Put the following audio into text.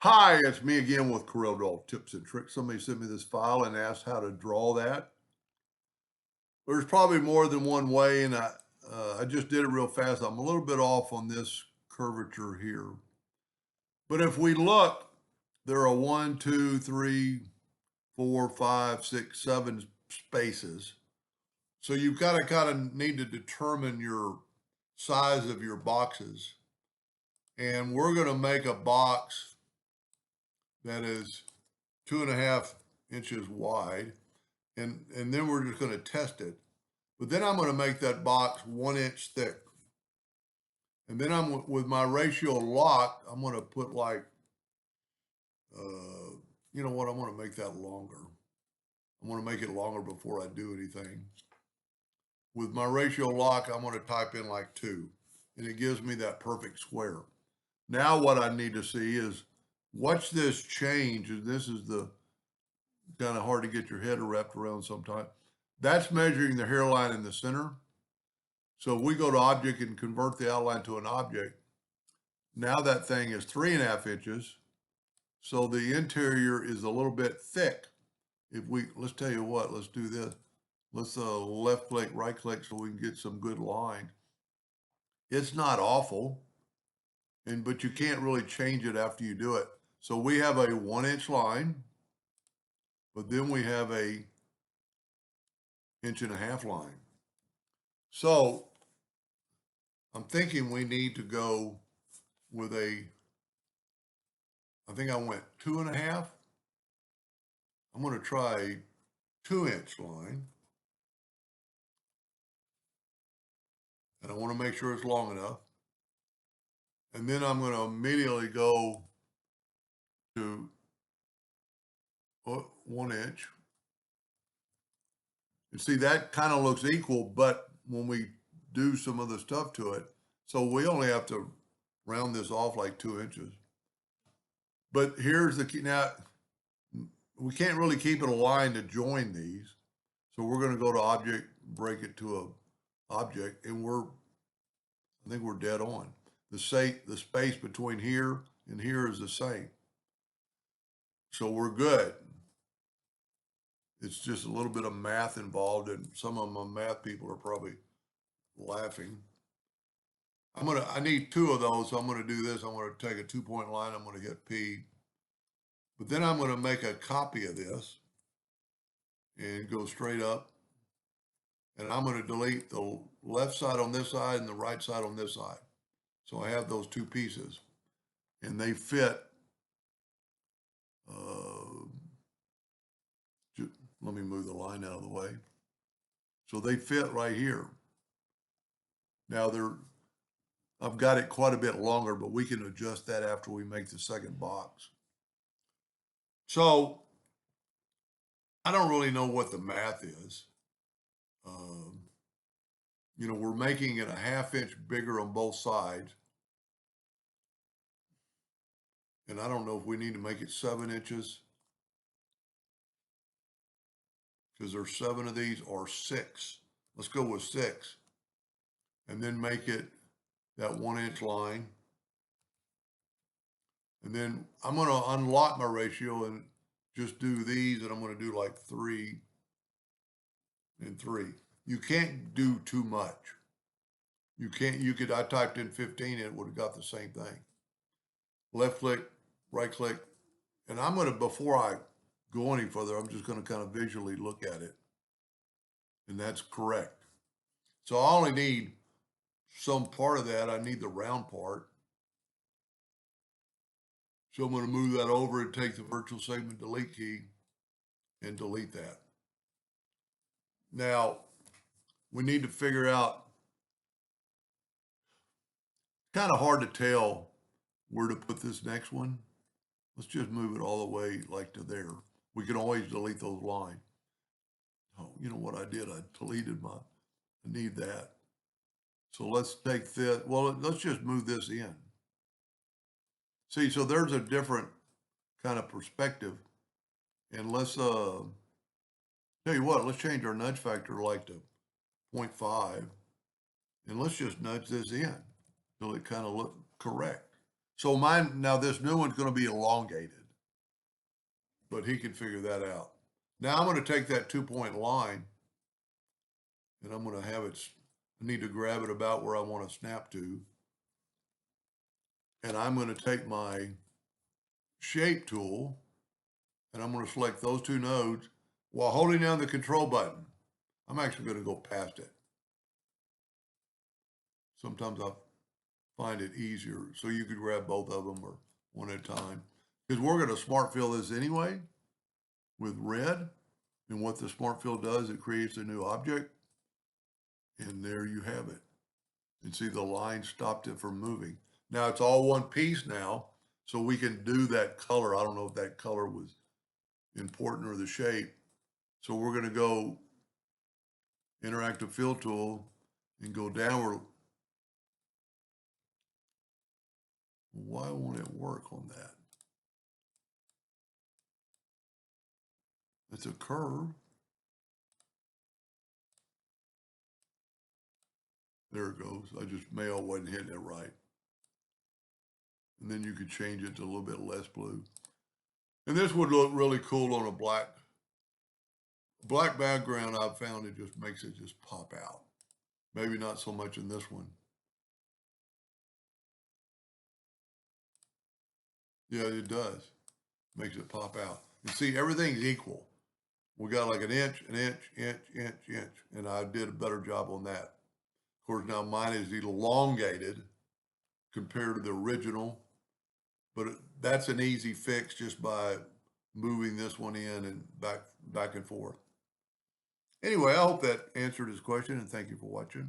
Hi, it's me again with Corel Draw Tips and Tricks. Somebody sent me this file and asked how to draw that. There's probably more than one way, and I just did it real fast. I'm a little bit off on this curvature here. But if we look, there are one, two, three, four, five, six, seven spaces. So you've got to kind of need to determine your size of your boxes. And we're going to make a box that is 2.5 inches wide. And then we're just going to test it. But then I'm going to make that box 1 inch thick. And then with my ratio lock, I'm going to put like, you know what, I'm going to make that longer. I'm going to make it longer before I do anything. With my ratio lock, I'm going to type in like 2, and it gives me that perfect square. Now what I need to see is, watch this change. And this is the kind of hard to get your head wrapped around sometimes. That's measuring the hairline in the center. So if we go to object and convert the outline to an object, now that thing is 3.5 inches. So the interior is a little bit thick. Let's tell you what, let's do this. Let's left click, right click so we can get some good line. It's not awful, but you can't really change it after you do it. So we have a 1 inch line, but then we have a 1.5 inch line. So I'm thinking we need to go with I think I went 2.5. I'm going to try a 2 inch line. And I want to make sure it's long enough. And then I'm going to immediately go to 1 inch. And see, that kind of looks equal, but when we do some of the stuff to it, so we only have to round this off like 2 inches. But here's the key. Now, we can't really keep it aligned to join these. So we're going to go to object, break it to a object, and I think we're dead on. The space between here and here is the same. So we're good. It's just a little bit of math involved, and some of my math people are probably laughing. I need 2 of those, so I'm gonna do this. I'm gonna take a 2-point line, I'm gonna hit P. But then I'm gonna make a copy of this and go straight up. And I'm gonna delete the left side on this side and the right side on this side. So I have those 2 pieces, and they fit. Uh, Let me move the line out of the way. So they fit right here. Now I've got it quite a bit longer, but we can adjust that after we make the second box. So I don't really know what the math is. Um, we're making it a 1/2 inch bigger on both sides. And I don't know if we need to make it 7 inches because there's 7 of these, or 6. Let's go with 6. And then make it that 1 inch line. And then I'm going to unlock my ratio and just do these, and I'm going to do like 3 and 3. You can't do too much. I typed in 15 and it would have got the same thing. Left click, right click. And before I go any further, I'm just going to kind of visually look at it. And that's correct. So I only need some part of that. I need the round part. So I'm going to move that over and take the virtual segment delete key and delete that. Now, we need to figure out, kind of hard to tell where to put this next one. Let's just move it all the way like to there. We can always delete those lines. Oh, you know what I did? I I need that. So let's take this. Well, let's just move this in. See, so there's a different kind of perspective. And let's tell you what, let's change our nudge factor like to 0.5. And let's just nudge this in till it kind of look correct. So mine, now this new one's gonna be elongated, but he can figure that out. Now I'm gonna take that 2-point line and I'm gonna have it, I need to grab it about where I want to snap to. And I'm gonna take my shape tool and I'm gonna select those two nodes while holding down the control button. I'm actually gonna go past it. Sometimes I find it easier. So you could grab both of them or one at a time. Because we're gonna smart fill this anyway with red. And what the smart fill does, it creates a new object. And there you have it. And see the line stopped it from moving. Now it's all one piece now. So we can do that color. I don't know if that color was important or the shape. So we're gonna go interactive fill tool and go downward. Why won't it work on that? It's a curve. There it goes. I just wasn't hitting it right. And then you could change it to a little bit less blue. And this would look really cool on a black background. I've found it just makes it just pop out. Maybe not so much in this one. Yeah, it does. Makes it pop out. And see, everything's equal. We got like an inch, and I did a better job on that. Of course, now mine is elongated compared to the original, but that's an easy fix just by moving this one in and back and forth. Anyway, I hope that answered his question, and thank you for watching.